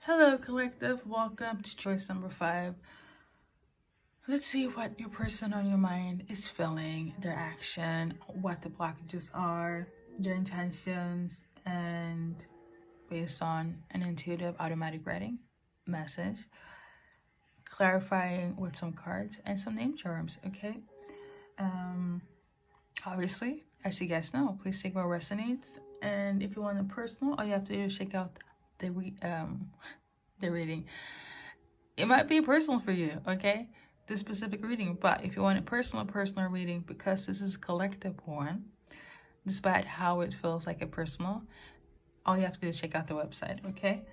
Hello, collective. Welcome to choice number 5. Let's see what your person on your mind is feeling, their action, what the blockages are, their intentions, and based on an intuitive automatic writing message, clarifying with some cards and some name charms, okay? Obviously, as you guys know, please take what resonates. And if you want a personal, all you have to do is check out the reading. It might be personal for you, okay? This specific reading, but if you want a personal reading, because this is a collective one, despite how it feels like a personal, all you have to do is check out the website, okay?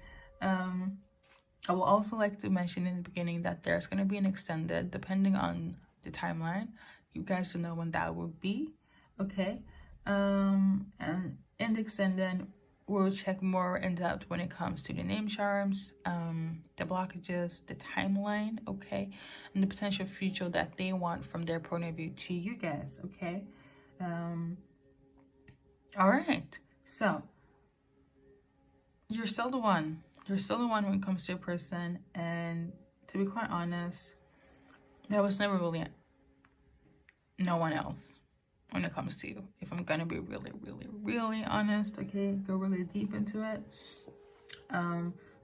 I will also like to mention in the beginning that there's going to be an extended, depending on the timeline. You guys will know when that will be, okay? And in the extended, we'll check more in depth when it comes to the name charms, the blockages, the timeline, okay? And the potential future that they want from their point of view to you guys, okay? All right, so you're still the one. You're still the one when it comes to a person, and to be quite honest, there was never really no one else when it comes to you. If I'm gonna be really honest, okay, go really deep into it.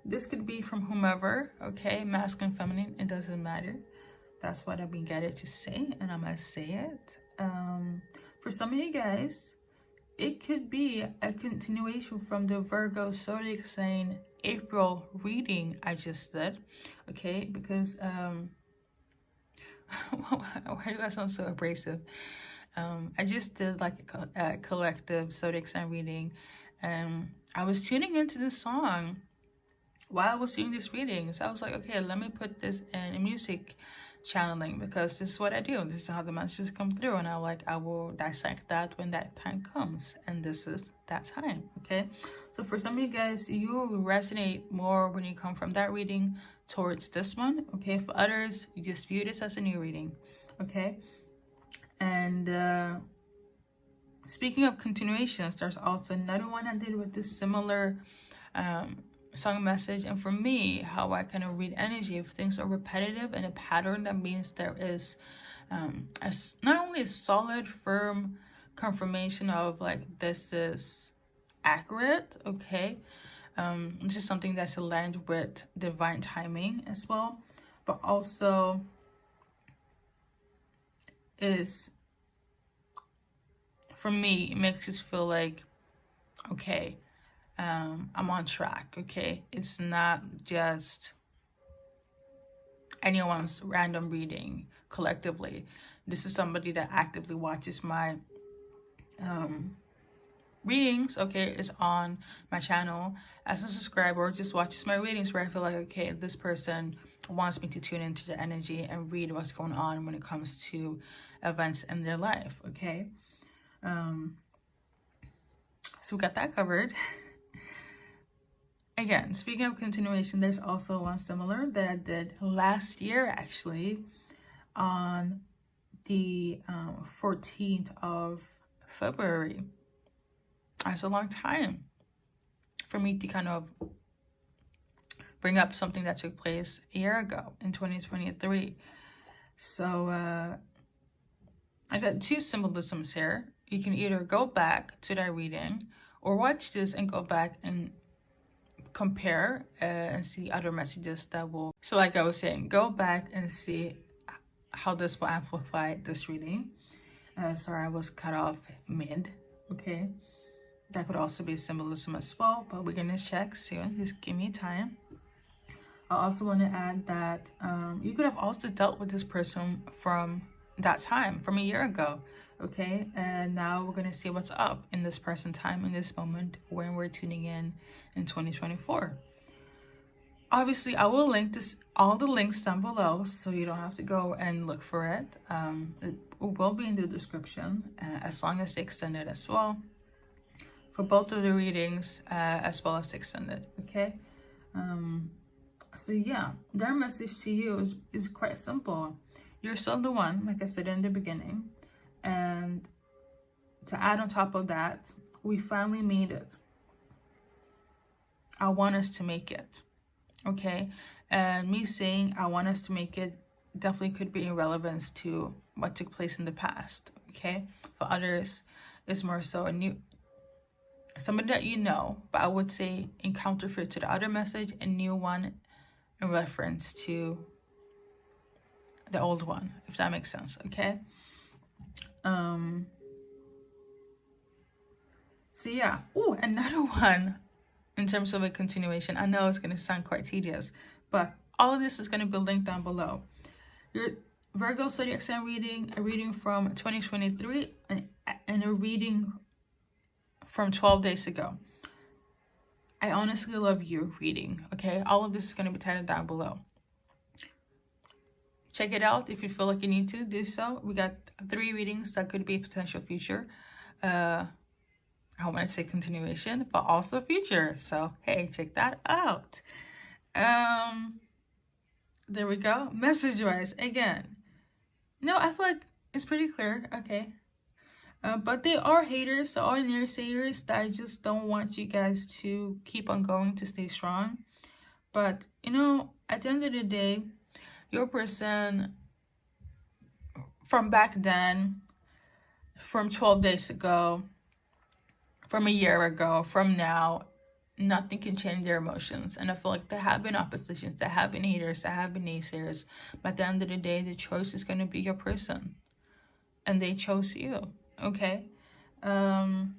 This could be from whomever, okay, masculine, feminine, it doesn't matter. That's what I've been getting to say, and I'm gonna say it. For some of you guys, it could be a continuation from the Virgo zodiac sign April reading I just did, okay? Because why do I sound so abrasive? I just did like a collective zodiac sign reading, and I was tuning into this song while I was doing this reading. So I was like, okay, let me put this in a music channeling, because this is what I do. This is how the messages come through, and I will dissect that when that time comes, and this is that time, okay? So for some of you guys, you will resonate more when you come from that reading towards this one, okay? For others, you just view this as a new reading, okay? And speaking of continuations, there's also another one I did with this similar song message. And for me, how I kind of read energy, if things are repetitive and a pattern, that means there is not only a solid, firm confirmation of like this is accurate, okay, it's just something that's aligned with divine timing as well, but also is, for me, it makes us feel like, okay, I'm on track, okay? It's not just anyone's random reading collectively. This is somebody that actively watches my readings, okay, is on my channel as a subscriber, or just watches my readings, where I feel like, okay, this person wants me to tune into the energy and read what's going on when it comes to events in their life, okay? So we got that covered. Again, speaking of continuation, there's also one similar that I did last year, actually, on the 14th of February. That's a long time for me to kind of bring up something that took place a year ago in 2023. So I got two symbolisms here. You can either go back to that reading or watch this and go back and compare and see other messages that will, so like I was saying, go back and see how this will amplify this reading. Sorry, I was cut off mid, okay? That could also be symbolism as well, but we're gonna check soon. Just give me time. I also want to add that you could have also dealt with this person from that time, from a year ago, okay? And now we're gonna see what's up in this present time, in this moment, when we're tuning in 2024. Obviously, I will link all the links down below, so you don't have to go and look for it. It will be in the description, as long as the extended as well, for both of the readings, as well as the extended, okay? So yeah, their message to you is quite simple. You're still the one, like I said in the beginning. And to add on top of that, we finally made it. I want us to make it. okay? And me saying I want us to make it definitely could be in relevance to what took place in the past, okay? For others, it's more so a new, somebody that you know, but I would say in counterfeit to the other message, a new one in reference to the old one, if that makes sense, okay? So yeah. Oh, another one in terms of a continuation. I know it's going to sound quite tedious, but all of this is going to be linked down below. Your Virgo zodiac sign reading, a reading from 2023, and a reading from 12 days ago. I honestly love your reading, okay? All of this is going to be titled down below. Check it out if you feel like you need to do so. We got 3 readings that could be a potential future. I want to say continuation, but also future. So, hey, check that out. There we go. Message-wise, again. No, I feel like it's pretty clear. Okay. But they are haters, so all naysayers that I just don't want you guys to keep on going to stay strong. But, you know, at the end of the day, your person from back then, from 12 days ago, from a year ago, from now, nothing can change their emotions. And I feel like there have been oppositions, there have been haters, there have been naysayers. But at the end of the day, the choice is going to be your person. And they chose you, okay? Another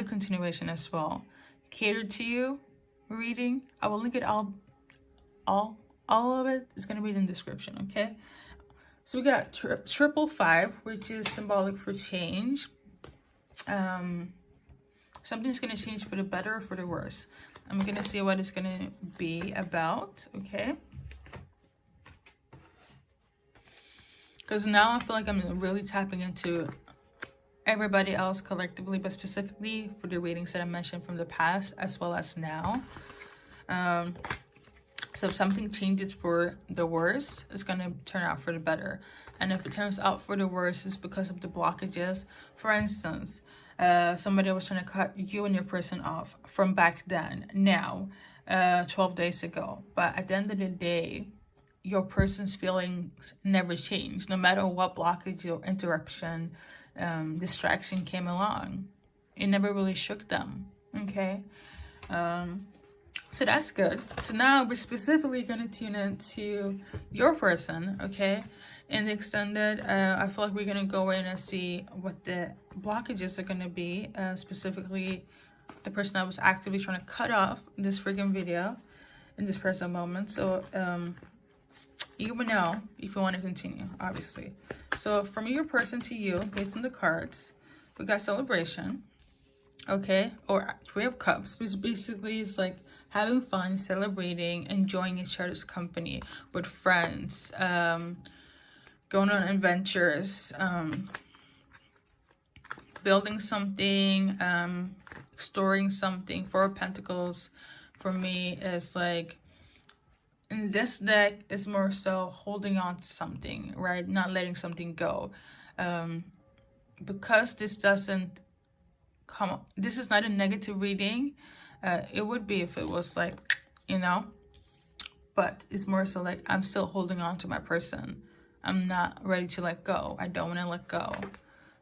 continuation as well. Catered to you reading. I will link it all of it is going to be in the description, okay? So we got 555, which is symbolic for change. Something's going to change for the better or for the worse. I'm going to see what it's going to be about, okay? Because now I feel like I'm really tapping into everybody else collectively, but specifically for the readings that I mentioned from the past as well as now. So if something changes for the worse, it's going to turn out for the better. And if it turns out for the worse, it's because of the blockages. For instance, somebody was trying to cut you and your person off from back then, now, 12 days ago. But at the end of the day, your person's feelings never changed, no matter what blockage or interruption, distraction came along. It never really shook them, okay? So that's good. So now we're specifically going to tune into your person, okay? In the extended, I feel like we're going to go in and see what the blockages are going to be, specifically the person that was actively trying to cut off this freaking video in this present moment. So you will know if you want to continue, obviously. So from your person to you, based on the cards, we got celebration, okay? Or 3 of Cups, which basically is like having fun, celebrating, enjoying each other's company with friends, going on adventures, building something, storing something. 4 of Pentacles for me is like, in this deck is more so holding on to something, right? Not letting something go. Because this doesn't come, this is not a negative reading. It would be if it was like, you know, but it's more so like I'm still holding on to my person. I'm not ready to let go. I don't want to let go,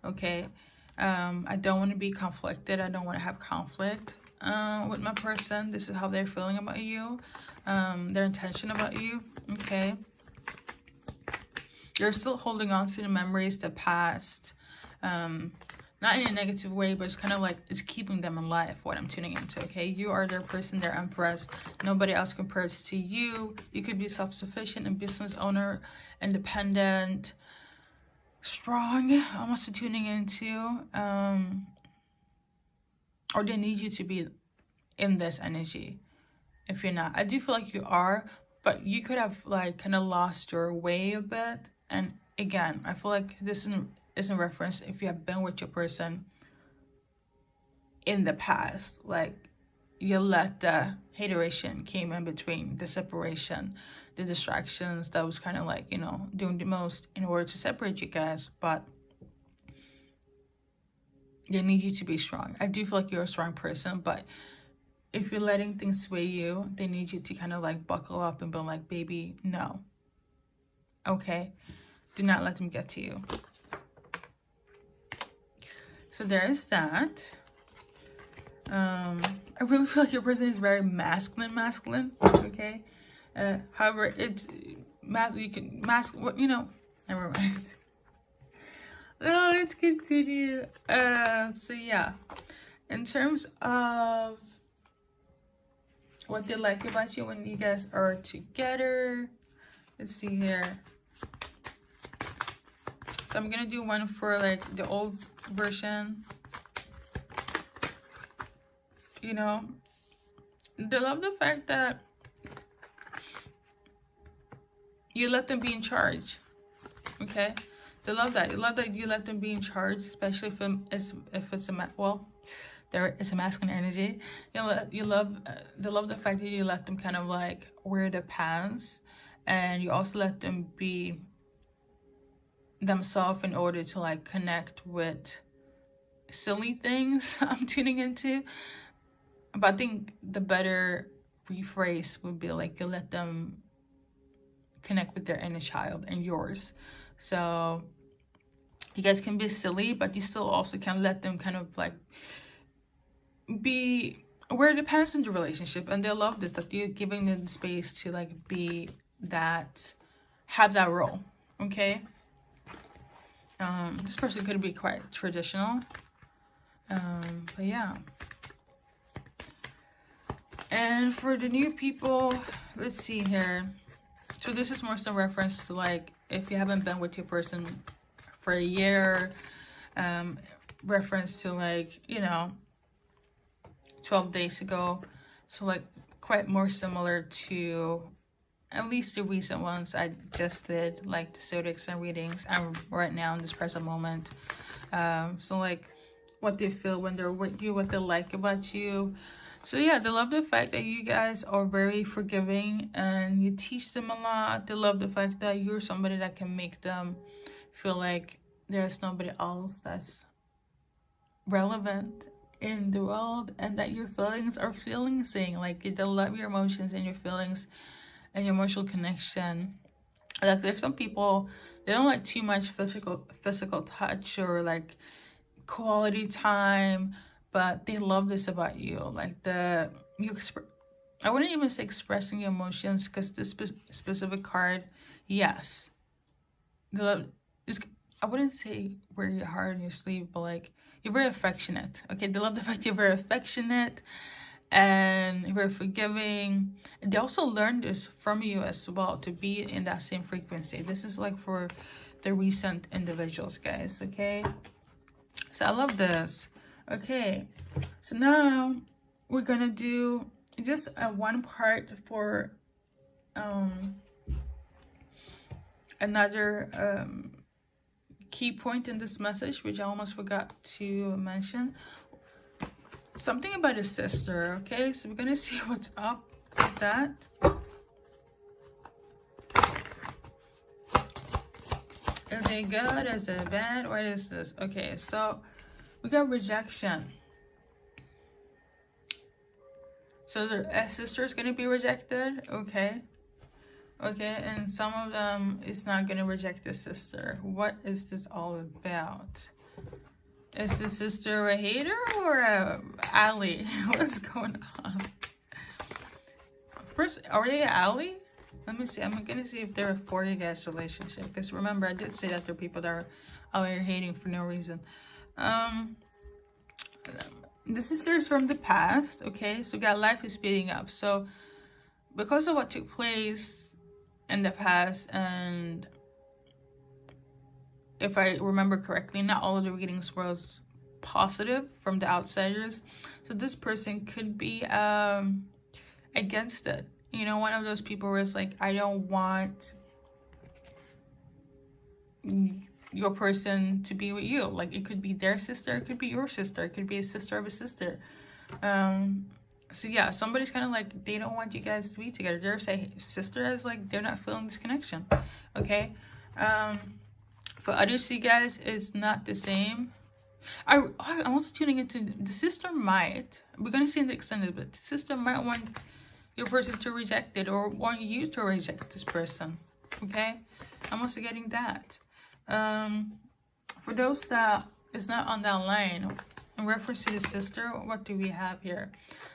okay? I don't want to be conflicted. I don't want to have conflict with my person. This is how they're feeling about you, their intention about you, okay? You're still holding on to the memories, the past, not in a negative way, but it's kind of like it's keeping them alive, what I'm tuning into, okay? You are their person, their empress. Nobody else compares to you. You could be self-sufficient, a business owner, independent, strong, almost tuning into, or they need you to be in this energy. If you're not, I do feel like you are, but you could have like kind of lost your way a bit. And again, I feel like this is in reference if you have been with your person in the past, like you let the hateration came in between, the separation, the distractions that was kind of like, you know, doing the most in order to separate you guys. But they need you to be strong. I do feel like you're a strong person, but if you're letting things sway you, they need you to kind of like buckle up and be like, baby, no. Okay? Do not let them get to you. So there is that. I really feel like your person is very masculine, okay? However, it's you can you know, never mind. No, let's continue. So yeah, in terms of what they like about you when you guys are together, let's see here. So I'm gonna do one for like the old version. You know, they love the fact that you let them be in charge. Okay, they love that. They love that you let them be in charge, especially if it's a well, there is a masculine energy. They love the fact that you let them kind of like wear the pants, and you also let them be themselves in order to like connect with silly things I'm tuning into. But I think the better rephrase would be like you let them connect with their inner child and yours. So you guys can be silly, but you still also can let them kind of like be where it depends on the relationship. And they love this, that you're giving them the space to like be that, have that role. Okay. This person could be quite traditional. But yeah. And for the new people, let's see here. So this is more so reference to like if you haven't been with your person for a year, reference to like, you know, 12 days ago. So like quite more similar to at least the recent ones I just did, like the zodiacs and readings. I'm right now in this present moment. So like what they feel when they're with you, what they like about you. So yeah, they love the fact that you guys are very forgiving and you teach them a lot. They love the fact that you're somebody that can make them feel like there's nobody else that's relevant in the world, and that your feelings are feelingsing. Like they love your emotions and your feelings and your emotional connection. Like there's some people, they don't like too much physical touch or like quality time, but they love this about you. Like I wouldn't even say expressing your emotions, because this specific card, yes, they love this. I wouldn't say wear your heart on your sleeve, but like you're very affectionate. Okay, they love the fact you're very affectionate and very forgiving. And they also learn this from you as well, to be in that same frequency. This is like for the recent individuals, guys. Okay, so I love this. Okay, so now we're gonna do just one part for another key point in this message, which I almost forgot to mention. Something about a sister. Okay, so we're gonna see what's up with that. Is it good? Is it bad? What is this? Okay, so we got rejection. So the sister is going to be rejected. Okay. Okay, and some of them is not going to reject the sister. What is this all about? Is the sister a hater or a ally? What's going on? First, are they an ally? Let me see. I'm going to see if they're for you guys' relationship. Because remember, I did say that there are people that are out here hating for no reason. The sister is from the past. Okay, so we got life is speeding up. So because of what took place in the past, and if I remember correctly, not all of the readings was positive from the outsiders. So this person could be against it. You know, one of those people where it's like, I don't want your person to be with you. Like it could be their sister, it could be your sister, it could be a sister of a sister. So yeah, somebody's kind of like, they don't want you guys to be together. They're saying sister as like they're not feeling this connection. Okay. For others, you guys, it's not the same. I'm also tuning into the sister might, we're going to see in the extended, but the sister might want your person to reject it or want you to reject this person. Okay, I'm also getting that. For those that is not on that line, in reference to the sister, what do we have here?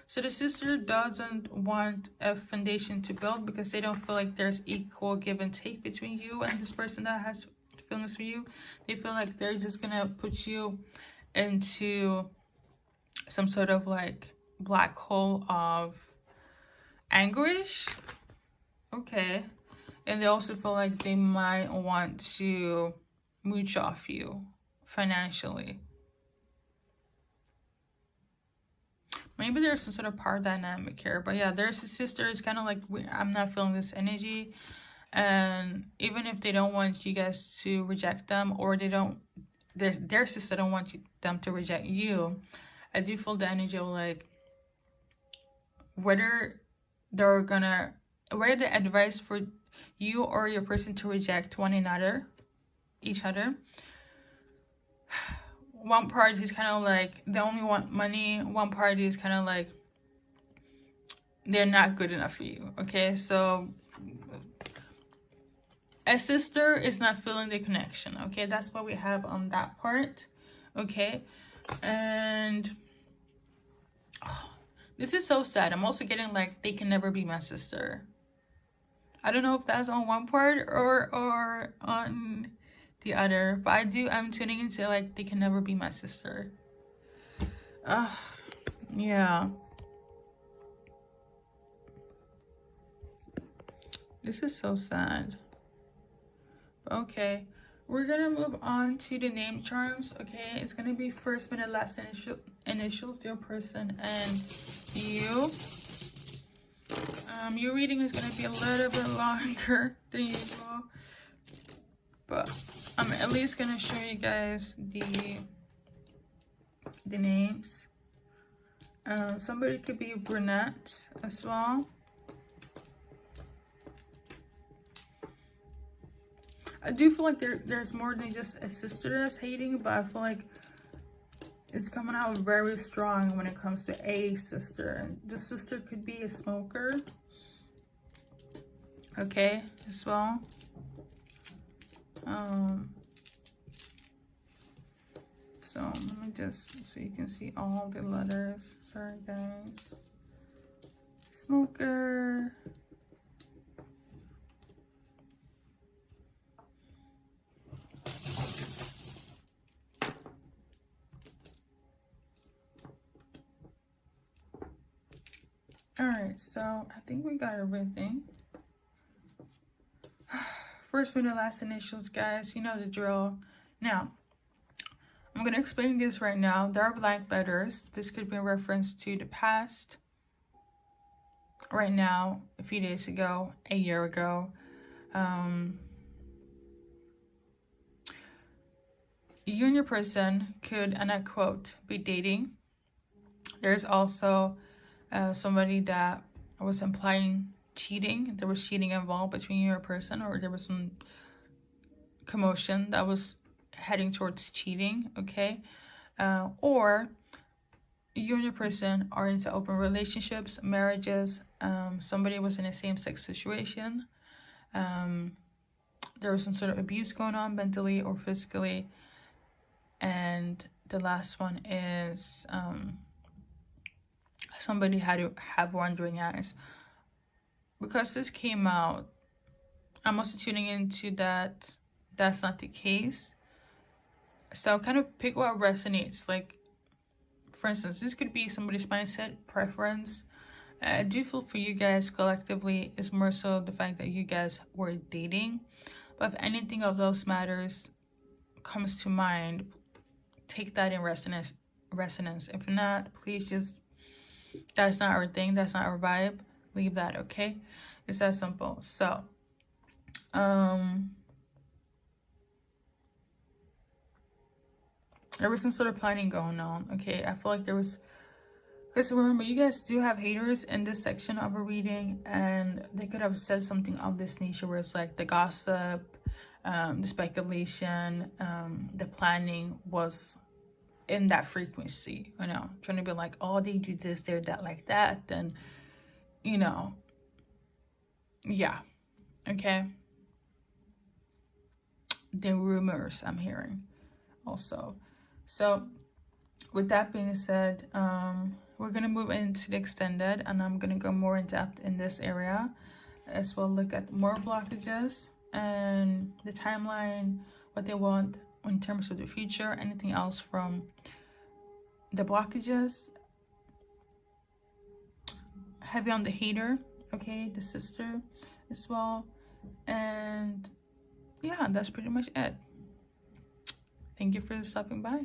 So the sister doesn't want a foundation to build because they don't feel like there's equal give and take between you and this person that has feelings for you. They feel like they're just gonna put you into some sort of like black hole of anguish. Okay. And they also feel like they might want to mooch off you financially. Maybe there's some sort of power dynamic here. But yeah, there's a sister. It's kind of like, I'm not feeling this energy. And even if they don't want you guys to reject them, or they don't, their sister don't want them to reject you, I do feel the energy of like, whether the advice for you or your person to reject one another, each other. One party is kind of like they only want money. One party is kind of like they're not good enough for you. Okay, so a sister is not feeling the connection. Okay, that's what we have on that part. Okay, and this is so sad. I'm also getting like they can never be my sister. I don't know if that's on one part or on the other, but I'm tuning into like they can never be my sister. Yeah, this is so sad. Okay, we're gonna move on to the name charms. Okay, it's gonna be first, middle, last initials, your person and you. Your reading is gonna be a little bit longer than usual, but I'm at least gonna show you guys the names. Somebody could be brunette as well. I do feel like there's more than just a sister that's hating, but I feel like it's coming out very strong when it comes to a sister. The sister could be a smoker. Okay, as well. So let me just, so you can see all the letters. Sorry guys. Smoker. Alright, so I think we got everything. First, middle, last initials, guys. You know the drill. Now, I'm going to explain this right now. There are blank letters. This could be a reference to the past, right now, a few days ago, a year ago. You and your person could, and I quote, be dating. There's also somebody that was implying cheating. There was cheating involved between you and your person, or there was some commotion that was heading towards cheating. Okay, or you and your person are into open relationships, marriages. Somebody was in a same-sex situation. There was some sort of abuse going on mentally or physically. And the last one is somebody had to have wandering eyes. Because this came out, I'm also tuning into that that's not the case. So kind of pick what resonates. Like, for instance, this could be somebody's mindset, preference. I do feel for you guys collectively is more so the fact that you guys were dating. But if anything of those matters comes to mind, take that in resonance. If not, please just, that's not our thing, that's not our vibe, leave that. Okay, it's that simple. So there was some sort of planning going on. Okay, I feel like there was, because remember, you guys do have haters in this section of a reading, and they could have said something of this nature where it's like the gossip, the speculation, the planning was in that frequency, you know, trying to be like, oh, they do this, they're that, like that, then, you know, yeah, okay. The rumors I'm hearing also. So with that being said, we're gonna move into the extended, and I'm gonna go more in depth in this area as well, look at more blockages and the timeline, what they want in terms of the future, anything else from the blockages. Heavy on the hater, okay, the sister as well. And yeah, that's pretty much it. Thank you for stopping by.